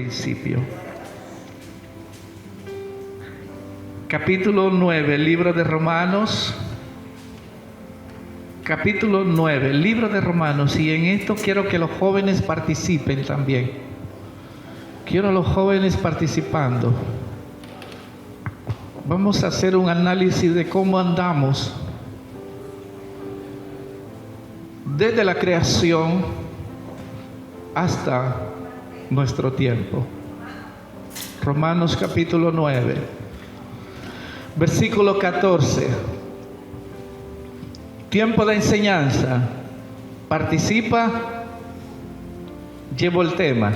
principio. Capítulo 9, libro de Romanos. Capítulo 9, libro de Romanos. Y en esto quiero que los jóvenes participen también. Quiero a los jóvenes participando. Vamos a hacer un análisis de cómo andamos desde la creación hasta nuestro tiempo. Romanos capítulo 9, versículo 14. Tiempo de enseñanza. Participa. Llevo el tema.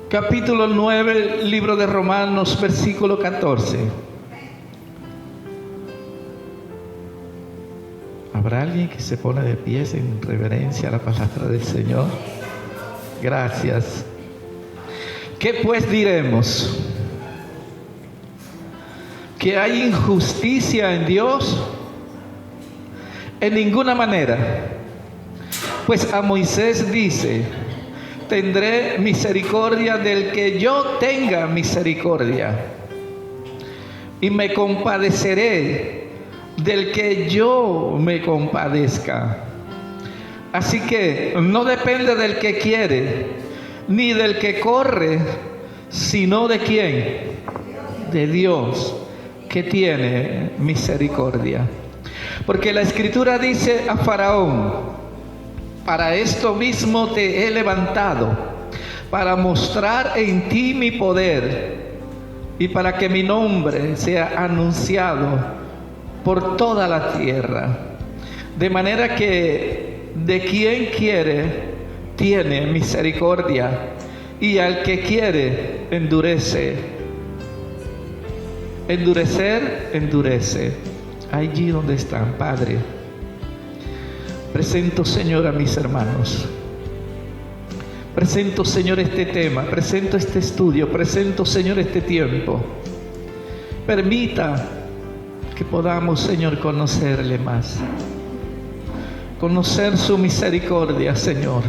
Capítulo 9, libro de Romanos, versículo 14. ¿Habrá alguien que se pone de pies en reverencia a la palabra del Señor? Gracias. ¿Qué pues diremos? ¿Que hay injusticia en Dios? En ninguna manera. Pues a Moisés dice: tendré misericordia del que yo tenga misericordia, y me compadeceré del que yo me compadezca. Así que no depende del que quiere, ni del que corre, sino de quién, de Dios, que tiene misericordia. Porque la Escritura dice a Faraón: para esto mismo te he levantado, para mostrar en ti mi poder, y para que mi nombre sea anunciado por toda la tierra. De manera que de quien quiere tiene misericordia, y al que quiere endurece. Endurece. Allí donde están, Padre. Presento, Señor, a mis hermanos. Presento, Señor, este tema. Presento este estudio. Presento, Señor, este tiempo. Permita que podamos, Señor, conocerle más. Conocer su misericordia, Señor.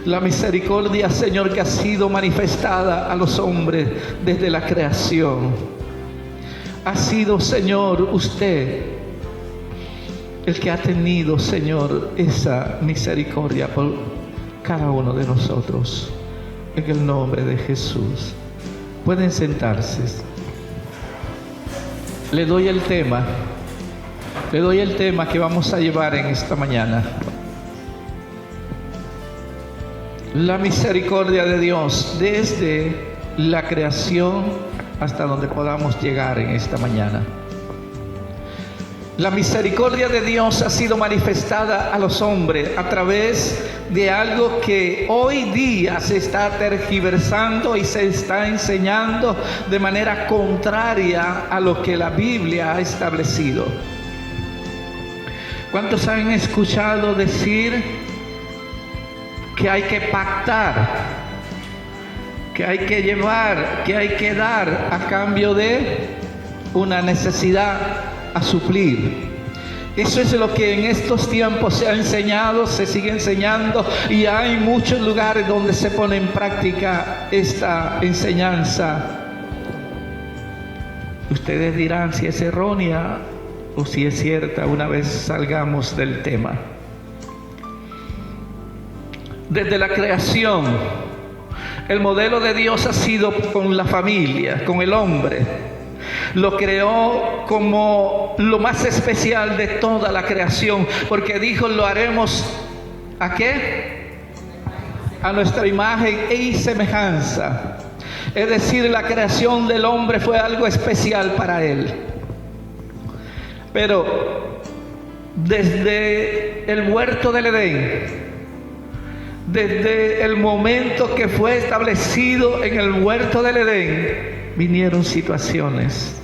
La misericordia, Señor, que ha sido manifestada a los hombres desde la creación. Ha sido, Señor, usted el que ha tenido, Señor, esa misericordia por cada uno de nosotros. En el nombre de Jesús. Pueden sentarse. Le doy el tema que vamos a llevar en esta mañana. La misericordia de Dios desde la creación hasta donde podamos llegar en esta mañana. La misericordia de Dios ha sido manifestada a los hombres a través de algo que hoy día se está tergiversando y se está enseñando de manera contraria a lo que la Biblia ha establecido. ¿Cuántos han escuchado decir que hay que pactar, que hay que llevar, que hay que dar a cambio de una necesidad a suplir? Eso es lo que en estos tiempos se ha enseñado, se sigue enseñando, y hay muchos lugares donde se pone en práctica esta enseñanza. Ustedes dirán si es errónea o si es cierta una vez salgamos del tema. Desde la creación, el modelo de Dios ha sido con la familia, con el hombre. Lo creó como lo más especial de toda la creación, porque dijo: lo haremos ¿a qué? A nuestra imagen y semejanza. Es decir, la creación del hombre fue algo especial para él. Pero desde el huerto del Edén, desde el momento que fue establecido en el huerto del Edén, vinieron situaciones.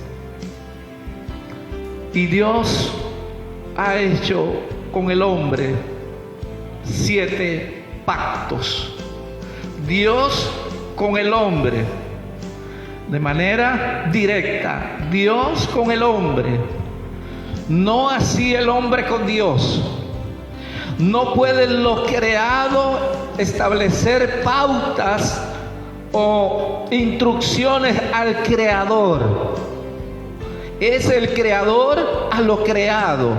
Y Dios ha hecho con el hombre 7 pactos. Dios con el hombre, de manera directa. Dios con el hombre. No así el hombre con Dios. No puede lo creado establecer pautas o instrucciones al creador. Es el creador a lo creado.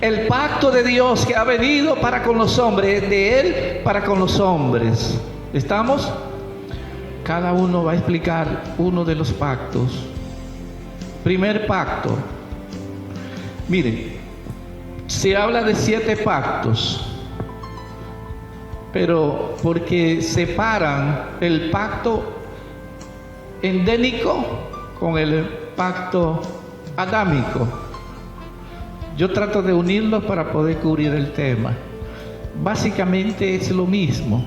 El pacto de Dios que ha venido para con los hombres, es de Él para con los hombres. ¿Estamos? Cada uno va a explicar uno de los pactos. Primer pacto. Miren, se habla de 7 pactos, pero porque separan el pacto endémico con el pacto adámico. Yo trato de unirlos para poder cubrir el tema. Básicamente es lo mismo.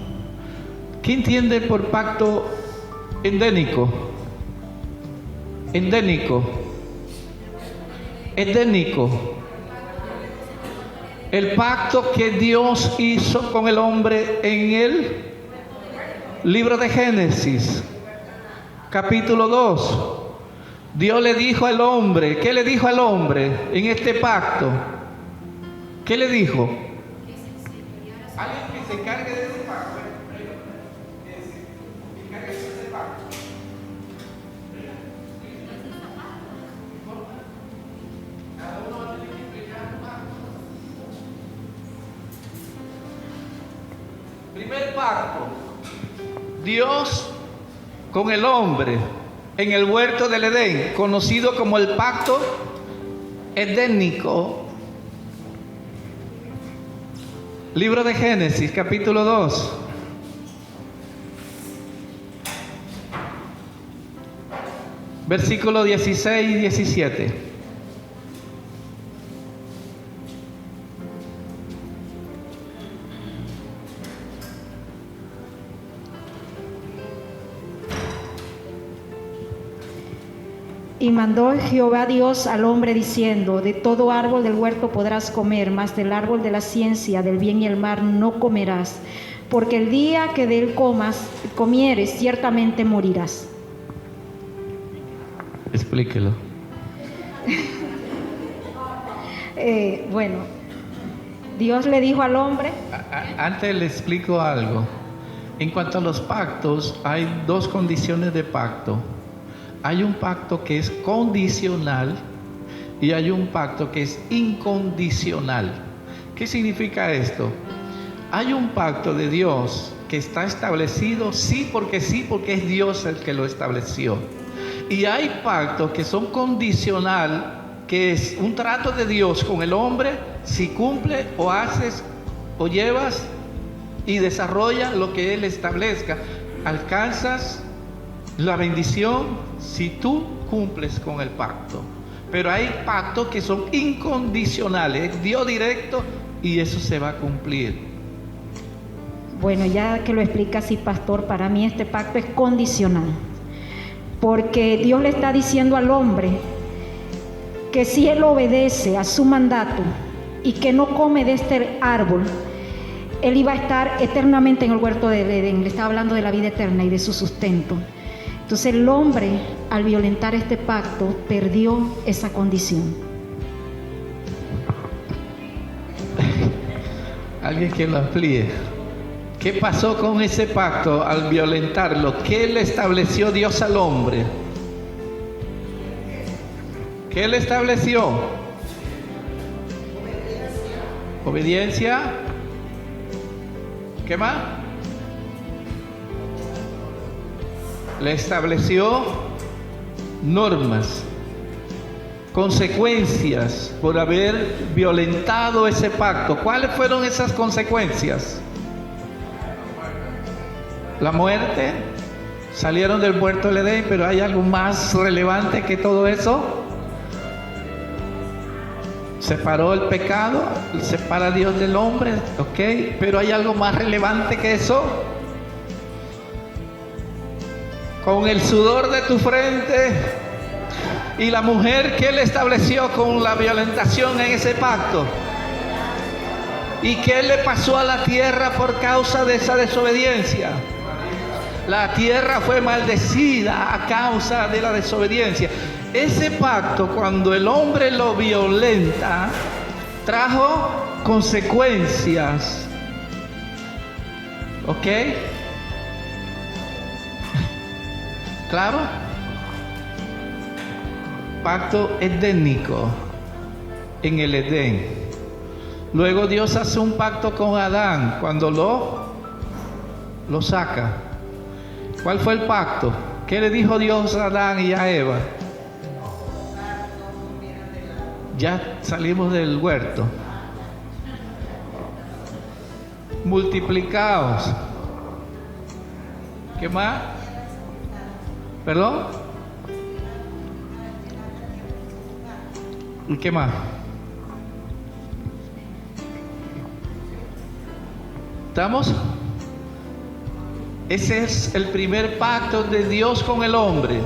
¿Qué entiende por pacto endémico? Endémico. Endémico. El pacto que Dios hizo con el hombre en el libro de Génesis, capítulo 2. Dios le dijo al hombre, ¿qué le dijo al hombre en este pacto? ¿Qué le dijo? Alguien que se encargue de ese pacto. Primer pacto, Dios con el hombre en el huerto del Edén, conocido como el pacto edénico. Libro de Génesis, capítulo 2. Versículos 16 y 17. Y mandó Jehová Dios al hombre diciendo: de todo árbol del huerto podrás comer, mas del árbol de la ciencia del bien y el mal no comerás, porque el día que de él comieres, ciertamente morirás. Explíquelo. Bueno, Dios le dijo al hombre. Antes le explico algo. En cuanto a los pactos, hay 2 condiciones de pacto. Hay un pacto que es condicional y hay un pacto que es incondicional. ¿Qué significa esto? Hay un pacto de Dios que está establecido sí, porque es Dios el que lo estableció. Y hay pactos que son condicional, que es un trato de Dios con el hombre. Si cumple o haces o llevas y desarrollas lo que Él establezca, alcanzas la bendición si tú cumples con el pacto. Pero hay pactos que son incondicionales, es Dios directo y eso se va a cumplir. Bueno, ya que lo explica así, pastor, para mí este pacto es condicional, porque Dios le está diciendo al hombre que si él obedece a su mandato y que no come de este árbol, él iba a estar eternamente en el huerto de Edén. Le estaba hablando de la vida eterna y de su sustento. Entonces el hombre, al violentar este pacto, perdió esa condición. Alguien que lo amplíe. ¿Qué pasó con ese pacto al violentarlo? ¿Qué le estableció Dios al hombre? ¿Qué le estableció? Obediencia. ¿Qué más? Le estableció normas, consecuencias por haber violentado ese pacto. ¿Cuáles fueron esas consecuencias? La muerte. Salieron del huerto del Edén, pero hay algo más relevante que todo eso. Separó el pecado, separa a Dios del hombre, ¿ok? Pero hay algo más relevante que eso. Con el sudor de tu frente. Y la mujer que él estableció con la violentación en ese pacto. ¿Y qué le pasó a la tierra por causa de esa desobediencia? La tierra fue maldecida a causa de la desobediencia. Ese pacto, cuando el hombre lo violenta, trajo consecuencias. ¿Ok? ¿Claro? Pacto edénico en el Edén. Luego Dios hace un pacto con Adán cuando lo saca. ¿Cuál fue el pacto? ¿Qué le dijo Dios a Adán y a Eva? Ya salimos del huerto. Multiplicaos. ¿Qué más? ¿Perdón? ¿Y qué más? ¿Estamos? Ese es el primer pacto de Dios con el hombre.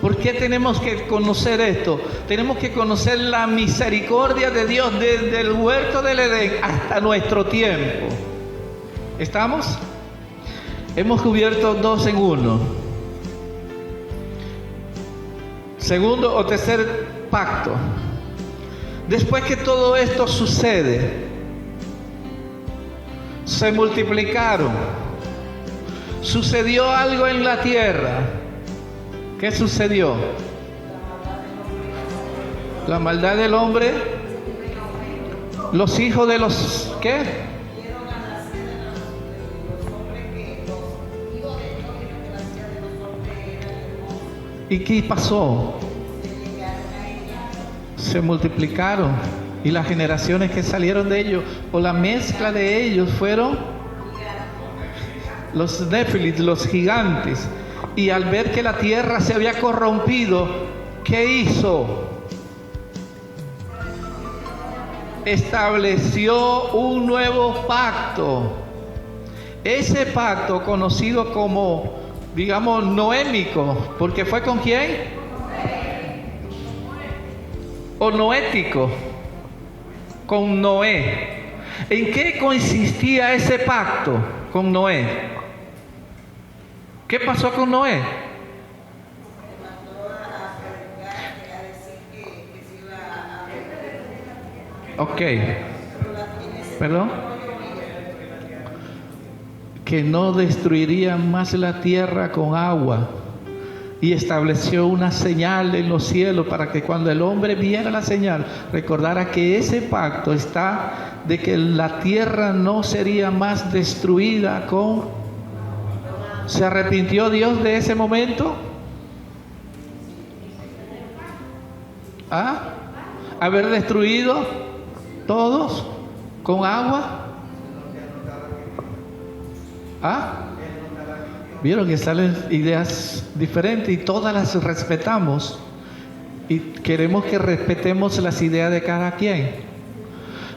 ¿Por qué tenemos que conocer esto? Tenemos que conocer la misericordia de Dios desde el huerto del Edén hasta nuestro tiempo. ¿Estamos? Hemos cubierto 2 en 1. Segundo o tercer pacto. Después que todo esto sucede, se multiplicaron, sucedió algo en la tierra. ¿Qué sucedió? La maldad del hombre, los hijos de los ¿qué? ¿Y qué pasó? Se multiplicaron, y las generaciones que salieron de ellos, o la mezcla de ellos, fueron los Nefilim, los gigantes. Y al ver que la tierra se había corrompido, ¿qué hizo? Estableció un nuevo pacto. Ese pacto conocido como, digamos, noémico, porque fue con quién? O noético, con Noé. ¿En qué consistía ese pacto con Noé? ¿Qué pasó con Noé? Ok. ¿Perdón? Que no destruiría más la tierra con agua. Y estableció una señal en los cielos para que cuando el hombre viera la señal, recordara que ese pacto está de que la tierra no sería más destruida con... ¿Se arrepintió Dios de ese momento? ¿Ah? ¿Haber destruido todos con agua? ¿Ah? Vieron que salen ideas diferentes y todas las respetamos y queremos que respetemos las ideas de cada quien.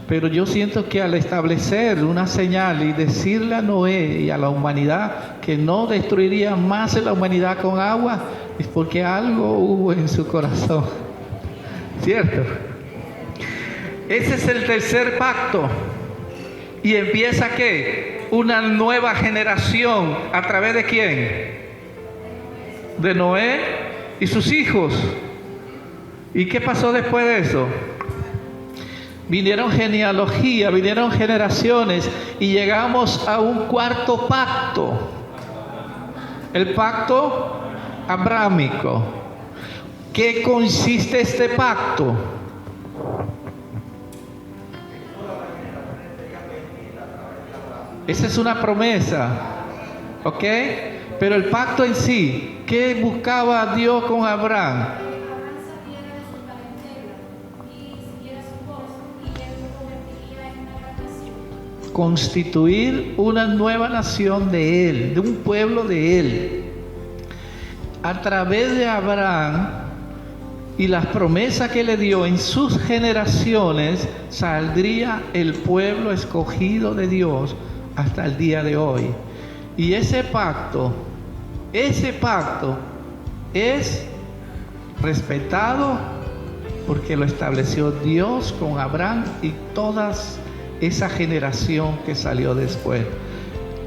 Pero yo siento que al establecer una señal y decirle a Noé y a la humanidad que no destruiría más la humanidad con agua, es porque algo hubo en su corazón. ¿Cierto? Ese es el tercer pacto. Y empieza ¿qué? Una nueva generación. ¿A través de quién? De Noé y sus hijos. ¿Y qué pasó después de eso? Vinieron genealogía, vinieron generaciones y llegamos a un cuarto pacto. El pacto abrámico. ¿Qué consiste este pacto? Esa es una promesa, ¿ok? Pero el pacto en sí, ¿qué buscaba Dios con Abraham? Constituir una nueva nación de él, de un pueblo de él. A través de Abraham y las promesas que le dio en sus generaciones, saldría el pueblo escogido de Dios hasta el día de hoy. Y ese pacto es respetado porque lo estableció Dios con Abraham y todas esa generación que salió después.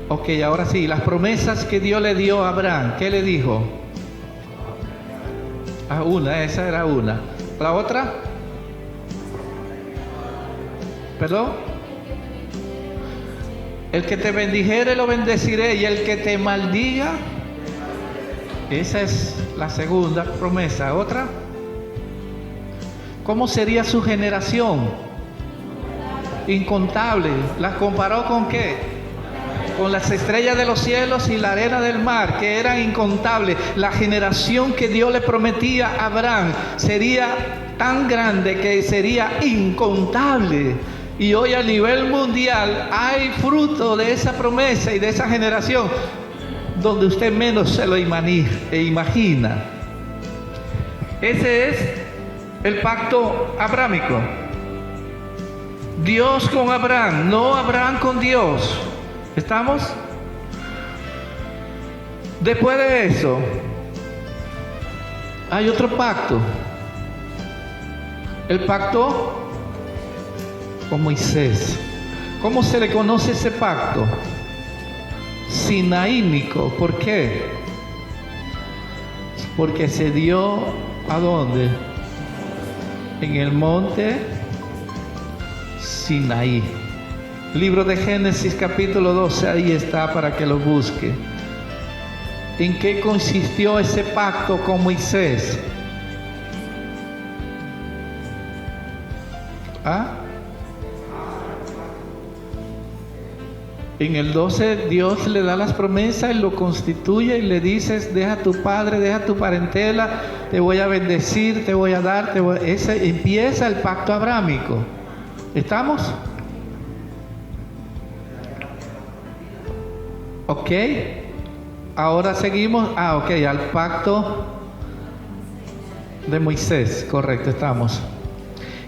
Ok, ahora sí, las promesas que Dios le dio a Abraham, ¿qué le dijo? Esa era una. ¿La otra? ¿Perdón? El que te bendijere lo bendeciré, y el que te maldiga, esa es la segunda promesa. ¿Otra? ¿Cómo sería su generación? Incontable. ¿La comparó con qué? Con las estrellas de los cielos y la arena del mar, que eran incontables. La generación que Dios le prometía a Abraham sería tan grande que sería incontable. Y hoy a nivel mundial hay fruto de esa promesa y de esa generación donde usted menos se lo imagina. Ese es el pacto abrámico. Dios con Abraham, no Abraham con Dios. ¿Estamos? Después de eso, hay otro pacto. El pacto con Moisés. ¿Cómo se le conoce ese pacto? Sinaínico. ¿Por qué? Porque se dio ¿a dónde? En el monte Sinaí. Libro de Génesis capítulo 12, ahí está para que lo busque. ¿En qué consistió ese pacto con Moisés? ¿Ah? En el 12 Dios le da las promesas y lo constituye y le dices: deja tu padre, deja tu parentela, te voy a bendecir, te voy a dar, ese empieza el pacto abrámico. ¿Estamos? Ok. Ahora seguimos. Ok, al pacto de Moisés. Correcto, estamos.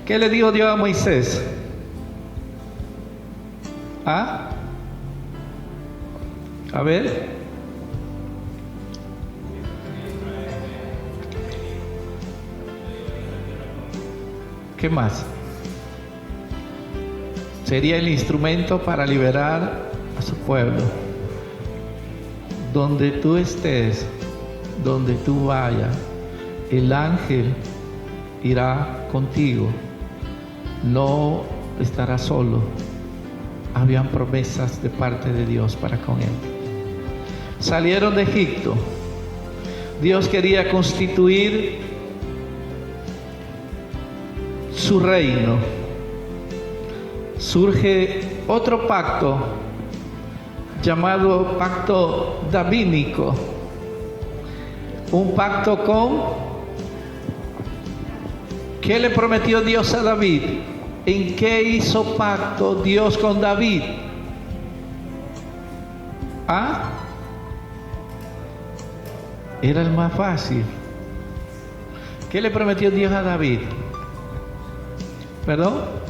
¿Qué le dijo Dios a Moisés? ¿Ah? A ver. ¿Qué más? Sería el instrumento para liberar a su pueblo. Donde tú estés, donde tú vayas, el ángel irá contigo. No estará solo. Habían promesas de parte de Dios para con él. Salieron de Egipto. Dios quería constituir su reino. Surge otro pacto llamado pacto davídico. Un pacto con... ¿Qué le prometió Dios a David? ¿En qué hizo pacto Dios con David? ¿Ah? Era el más fácil. ¿Qué le prometió Dios a David? ¿Perdón?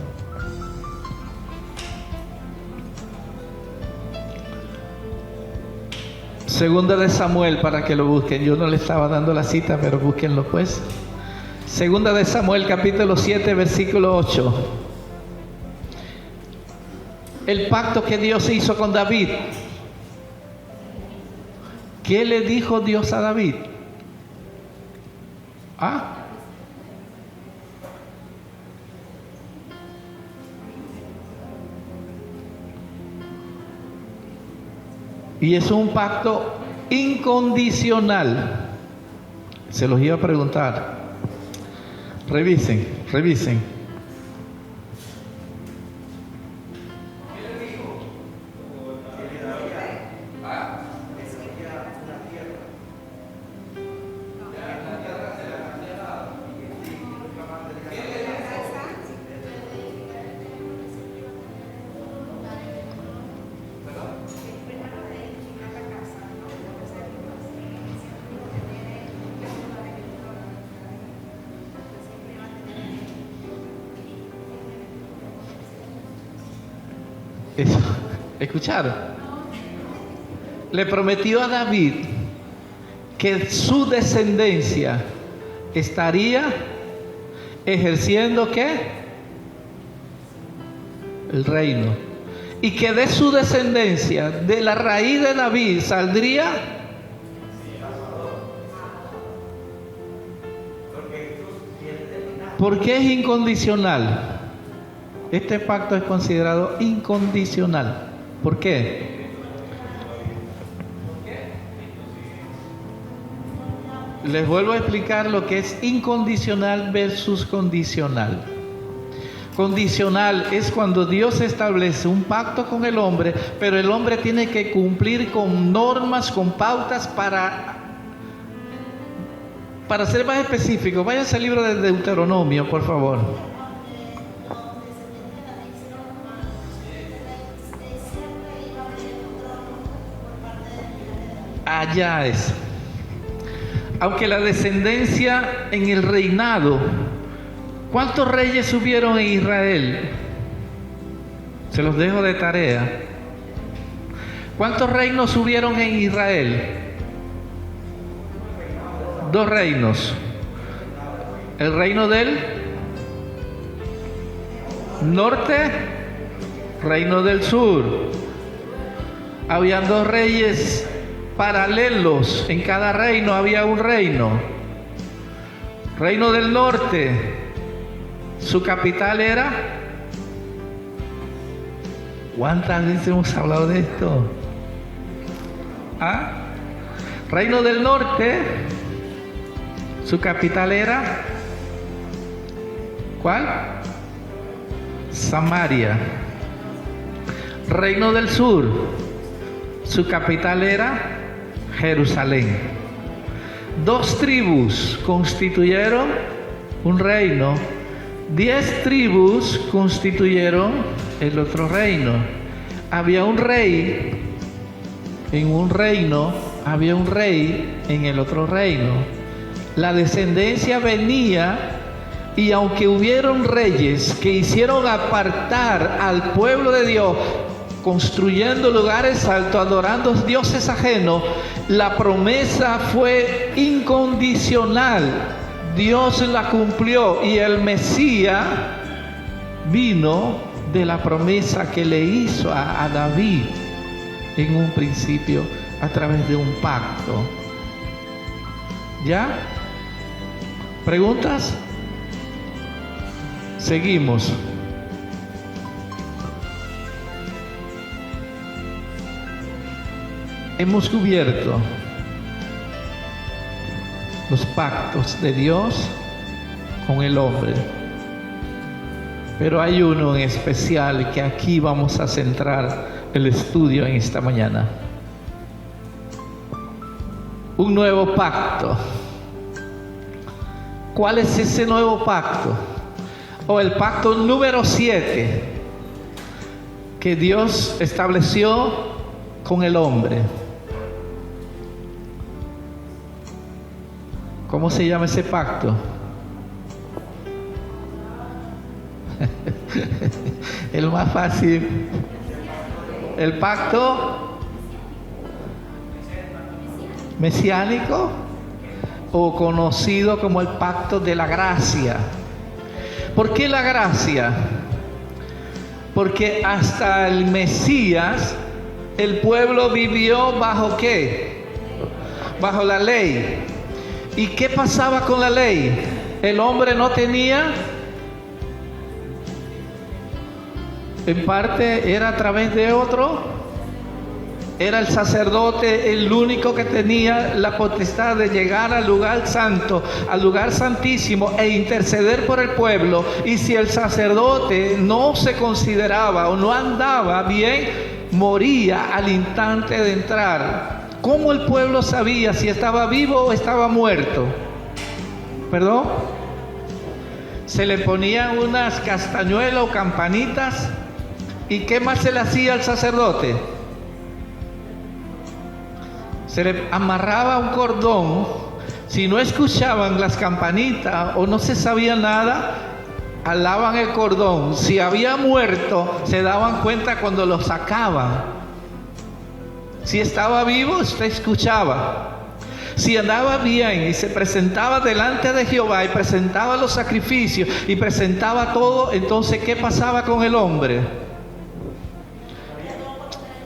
Segunda de Samuel, para que lo busquen. Yo no le estaba dando la cita, pero búsquenlo pues. Segunda de Samuel, capítulo 7, versículo 8. El pacto que Dios hizo con David. ¿Qué le dijo Dios a David? ¿Ah? Y es un pacto incondicional. Se los iba a preguntar. Revisen, revisen. Eso. ¿Escucharon? Le prometió a David que su descendencia estaría ejerciendo ¿qué? El reino. Y que de su descendencia, de la raíz de David, saldría ¿por qué es incondicional? este pacto es considerado incondicional. ¿Por qué? Les vuelvo a explicar lo que es incondicional versus condicional. Condicional es cuando Dios establece un pacto con el hombre, pero el hombre tiene que cumplir con normas, con pautas para ser más específico. Váyanse al libro de Deuteronomio, por favor. Allá es. Aunque la descendencia en el reinado, ¿cuántos reyes hubieron en Israel? Se los dejo de tarea. ¿Cuántos reinos hubieron en Israel? 2 reinos. El reino del norte, reino del sur. Habían 2 reyes paralelos, en cada reino había un reino. Reino del norte, su capital era. ¿Cuántas veces hemos hablado de esto? Reino del norte, su capital era. ¿Cuál? Samaria. Reino del sur, su capital era Jerusalén. 2 tribus constituyeron un reino. 10 tribus constituyeron el otro reino. Había un rey en un reino, había un rey en el otro reino. La descendencia venía, y aunque hubieron reyes que hicieron apartar al pueblo de Dios, construyendo lugares altos, adorando dioses ajenos, la promesa fue incondicional. Dios la cumplió, y el Mesías vino de la promesa que le hizo a David en un principio a través de un pacto. ¿Ya? ¿Preguntas? Seguimos. Hemos cubierto los pactos de Dios con el hombre, pero hay uno en especial que aquí vamos a centrar el estudio en esta mañana. Un nuevo pacto. ¿Cuál es ese nuevo pacto? O el pacto número 7 que Dios estableció con el hombre. ¿Cómo se llama ese pacto? El más fácil. El pacto mesiánico, o conocido como el pacto de la gracia. ¿Por qué la gracia? Porque hasta el Mesías el pueblo vivió bajo ¿qué? Bajo la ley. ¿Y qué pasaba con la ley? El hombre no tenía, en parte era a través de otro. Era el sacerdote el único que tenía la potestad de llegar al lugar santo, al lugar santísimo, e interceder por el pueblo. Y si el sacerdote no se consideraba o no andaba bien, moría al instante de entrar. ¿Cómo el pueblo sabía si estaba vivo o estaba muerto? ¿Perdón? Se le ponían unas castañuelas o campanitas. ¿Y qué más se le hacía al sacerdote? Se le amarraba un cordón. Si no escuchaban las campanitas o no se sabía nada, alaban el cordón. Si había muerto, se daban cuenta cuando lo sacaban. Si estaba vivo, usted escuchaba. Si andaba bien y se presentaba delante de Jehová y presentaba los sacrificios y presentaba todo, entonces ¿qué pasaba con el hombre?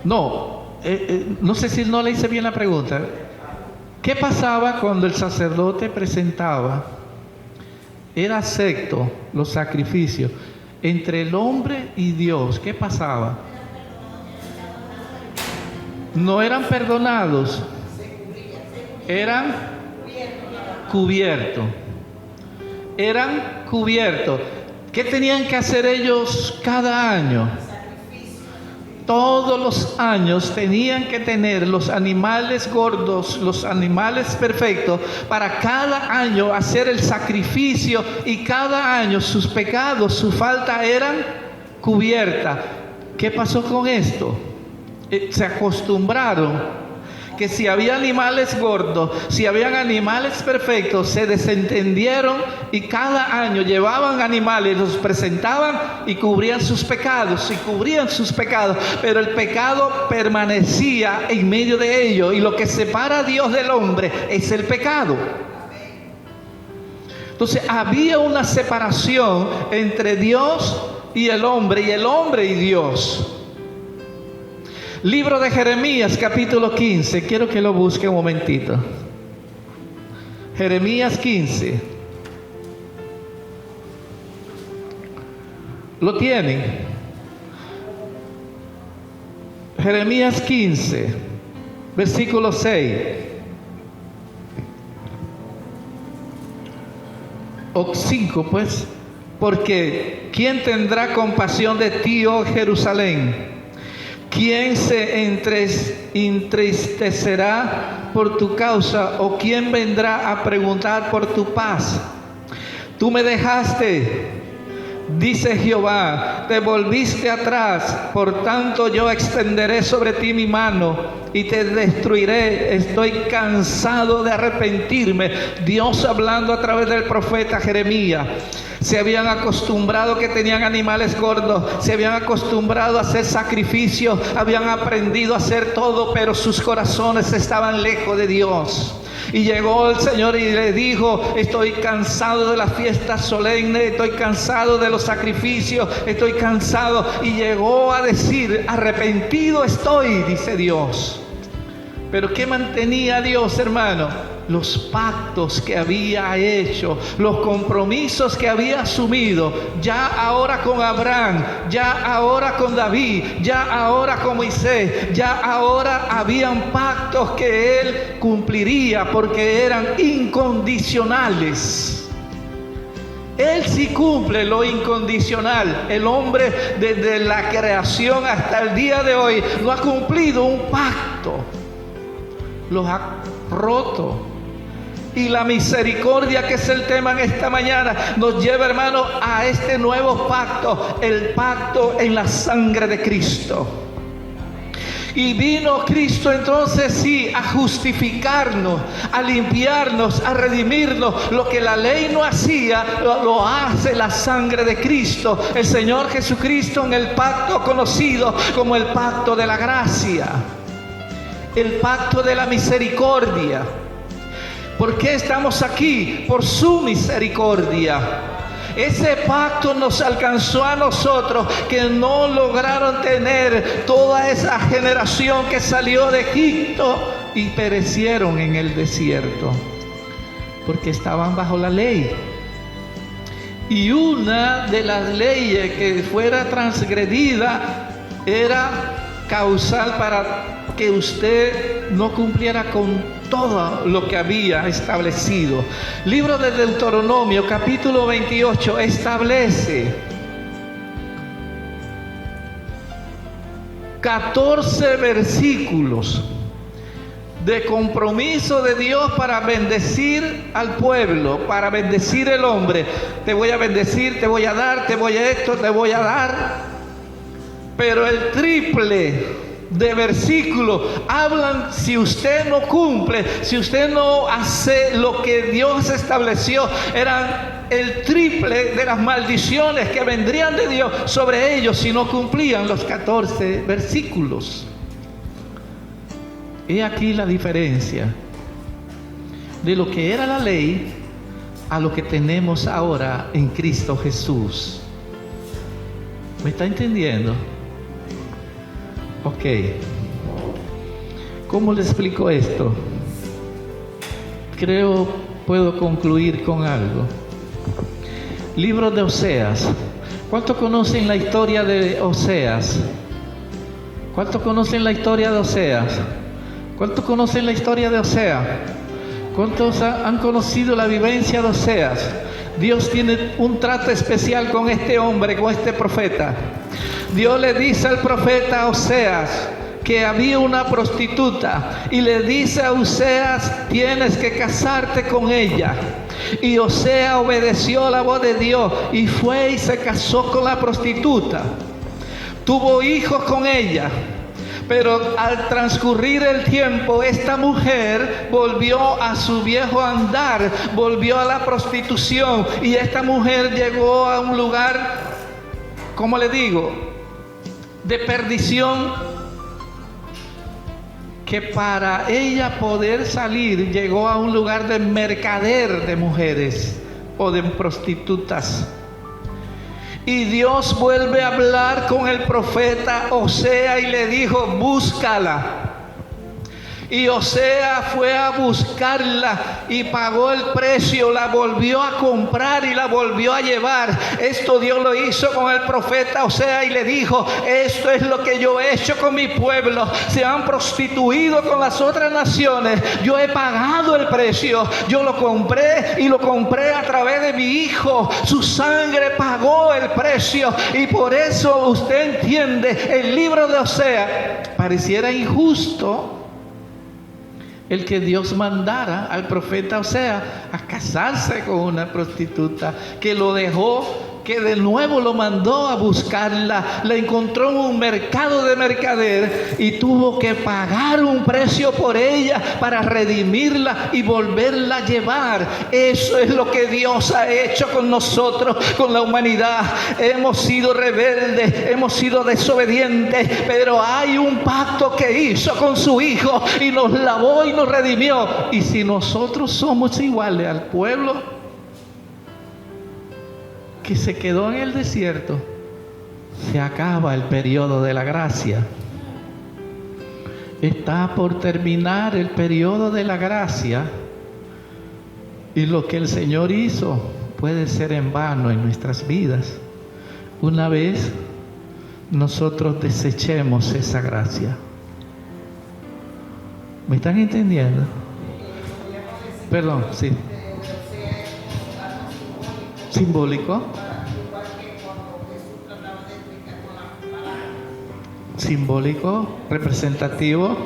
No sé si no le hice bien la pregunta. ¿Qué pasaba cuando el sacerdote presentaba? Era acepto los sacrificios. entre el hombre y Dios, ¿qué pasaba? No eran perdonados, eran cubiertos. Eran cubiertos. ¿Qué tenían que hacer ellos cada año? Todos los años tenían que tener los animales gordos, los animales perfectos, para cada año hacer el sacrificio, y cada año sus pecados, su falta eran cubiertas. ¿Qué pasó con esto? Se acostumbraron que si había animales gordos, si habían animales perfectos, se desentendieron y cada año llevaban animales, los presentaban y cubrían sus pecados, pero el pecado permanecía en medio de ellos, y lo que separa a Dios del hombre es el pecado. Entonces había una separación entre Dios y el hombre y Dios. Libro de Jeremías, capítulo 15. Quiero que lo busque un momentito. Jeremías 15. ¿Lo tienen? Jeremías 15, versículo 6. O 5, pues. Porque ¿quién tendrá compasión de ti, oh Jerusalén? ¿Quién se entristecerá por tu causa? ¿O quién vendrá a preguntar por tu paz? Tú me dejaste, dice Jehová, te volviste atrás, por tanto yo extenderé sobre ti mi mano y te destruiré. Estoy cansado de arrepentirme. Dios hablando a través del profeta Jeremías. Se habían acostumbrado que tenían animales gordos, se habían acostumbrado a hacer sacrificios, habían aprendido a hacer todo, pero sus corazones estaban lejos de Dios. Y llegó el Señor y le dijo: estoy cansado de las fiestas solemnes, estoy cansado de los sacrificios, estoy cansado. Y llegó a decir: arrepentido estoy, dice Dios. Pero ¿qué mantenía Dios, hermano? Los pactos que había hecho, los compromisos que había asumido, ya ahora con Abraham, ya ahora con David, ya ahora con Moisés, ya ahora habían pactos que él cumpliría porque eran incondicionales. Él sí cumple lo incondicional. El hombre desde la creación hasta el día de hoy no ha cumplido un pacto, los ha roto. Y la misericordia, que es el tema en esta mañana, nos lleva, hermano, a este nuevo pacto, el pacto en la sangre de Cristo. Y vino Cristo entonces sí a justificarnos, a limpiarnos, a redimirnos. Lo que la ley no hacía, lo hace la sangre de Cristo, el Señor Jesucristo, en el pacto conocido como el pacto de la gracia, el pacto de la misericordia. ¿Por qué estamos aquí? Por su misericordia. Ese pacto nos alcanzó a nosotros, que no lograron tener toda esa generación que salió de Egipto y perecieron en el desierto, porque estaban bajo la ley. Y una de las leyes que fuera transgredida era causal para que usted no cumpliera con todo lo que había establecido. Libro de Deuteronomio, capítulo 28, establece 14 versículos de compromiso de Dios para bendecir al pueblo, para bendecir el hombre. Te voy a bendecir, te voy a dar, te voy a esto, te voy a dar. Pero el triple de versículos hablan: si usted no cumple, si usted no hace lo que Dios estableció, eran el triple de las maldiciones que vendrían de Dios sobre ellos si no cumplían los 14 versículos. He aquí la diferencia de lo que era la ley a lo que tenemos ahora en Cristo Jesús. ¿Me está entendiendo? Ok. ¿Cómo le explico esto? Creo puedo concluir con algo. Libro de Oseas, ¿Cuántos conocen la historia de Oseas? ¿Cuántos conocen la historia de Oseas? ¿Cuántos conocen la historia de Oseas? ¿Cuántos han conocido la vivencia de Oseas? Dios tiene un trato especial con este hombre, con este profeta. Dios le dice al profeta Oseas que había una prostituta y le dice a Oseas: tienes que casarte con ella. Y Oseas obedeció la voz de Dios y fue y se casó con la prostituta. Tuvo hijos con ella. Pero al transcurrir el tiempo, esta mujer volvió a su viejo andar, volvió a la prostitución, y esta mujer llegó a un lugar, como le digo, de perdición, que para ella poder salir llegó a un lugar de mercader de mujeres o de prostitutas. Y Dios vuelve a hablar con el profeta Oseas y le dijo: búscala. Y Oseas fue a buscarla y pagó el precio, la volvió a comprar y la volvió a llevar. Esto Dios lo hizo con el profeta Oseas y le dijo: esto es lo que yo he hecho con mi pueblo. Se han prostituido con las otras naciones. Yo he pagado el precio. Yo lo compré y lo compré a través de mi hijo. Su sangre pagó el precio. Y por eso usted entiende, el libro de Oseas pareciera injusto el que Dios mandara al profeta Oseas a casarse con una prostituta, que lo dejó, que de nuevo lo mandó a buscarla, la encontró en un mercado de mercader y tuvo que pagar un precio por ella para redimirla y volverla a llevar. Eso es lo que Dios ha hecho con nosotros, con la humanidad. Hemos sido rebeldes, hemos sido desobedientes, pero hay un pacto que hizo con su Hijo y nos lavó y nos redimió. Y si nosotros somos iguales al pueblo que se quedó en el desierto, se acaba el periodo de la gracia. Está por terminar el periodo de la gracia, y lo que el Señor hizo puede ser en vano en nuestras vidas una vez nosotros desechemos esa gracia. ¿Me están entendiendo? Perdón, sí. Simbólico. Simbólico, representativo.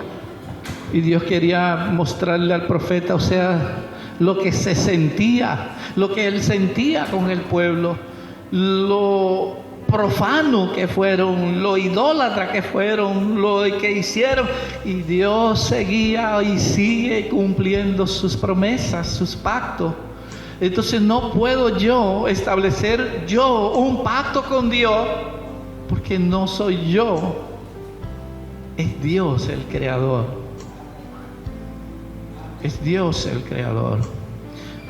Y Dios quería mostrarle al profeta, o sea, lo que se sentía, lo que él sentía con el pueblo, lo profano que fueron, lo idólatra que fueron, lo que hicieron. Y Dios seguía y sigue cumpliendo sus promesas, sus pactos. Entonces no puedo yo establecer un pacto con Dios, porque no soy yo, es Dios el creador. Es Dios el creador.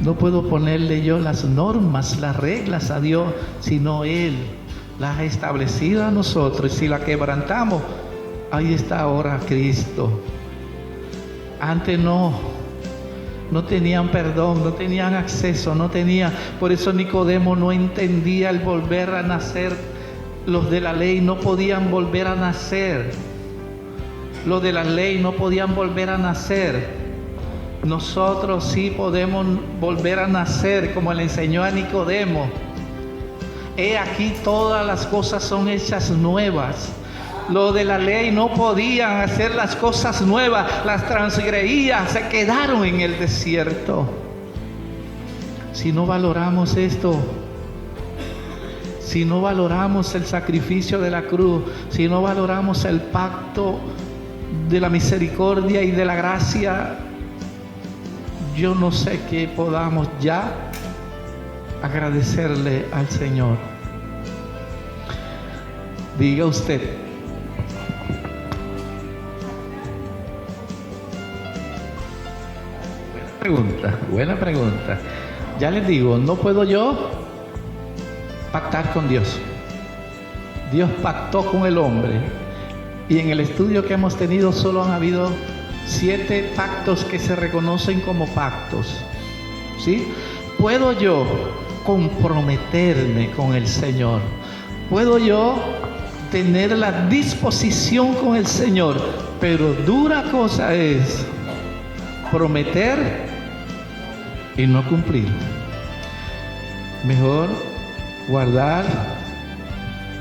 No puedo ponerle yo las normas, las reglas a Dios, sino Él las ha establecido a nosotros. Y si la quebrantamos, ahí está ahora Cristo. Antes no tenían perdón, no tenían acceso, por eso Nicodemo no entendía el volver a nacer. Los de la ley no podían volver a nacer. Los de la ley no podían volver a nacer. Nosotros sí podemos volver a nacer, como le enseñó a Nicodemo. He aquí todas las cosas son hechas nuevas. Los de la ley no podían hacer las cosas nuevas, las transgredían, se quedaron en el desierto. Si no valoramos esto, si no valoramos el sacrificio de la cruz, si no valoramos el pacto de la misericordia y de la gracia, yo no sé qué podamos ya agradecerle al Señor. Diga usted. Buena pregunta. Ya les digo, no puedo yo pactar con Dios. Dios pactó con el hombre. Y en el estudio que hemos tenido solo han habido 7 pactos que se reconocen como pactos. ¿Sí? ¿Puedo yo comprometerme con el Señor? puedo yo tener la disposición con el Señor, pero dura cosa es prometer y no cumplir. Mejor guardar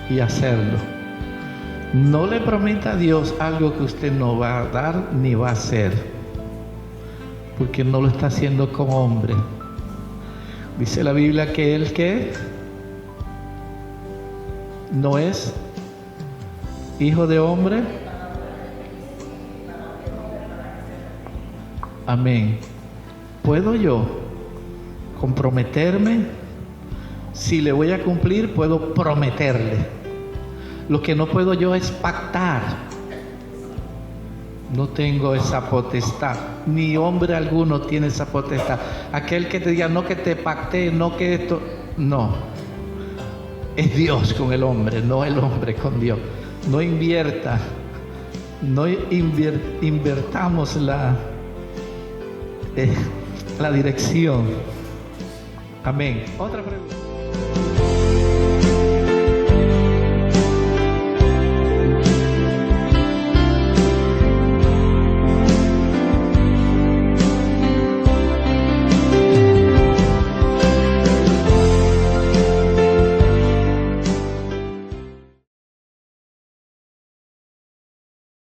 y hacerlo. No le prometa a Dios algo que usted no va a dar ni va a hacer, porque no lo está haciendo como hombre. Dice la Biblia que él que no es hijo de hombre. Amén. ¿Puedo yo comprometerme? Si le voy a cumplir, puedo prometerle. Lo que no puedo yo es pactar. No tengo esa potestad. Ni hombre alguno tiene esa potestad. Aquel que te diga, no que te pacté, no que esto. No. Es Dios con el hombre, no el hombre con Dios. No invierta. No invertamos la dirección. Amén. Otra pregunta.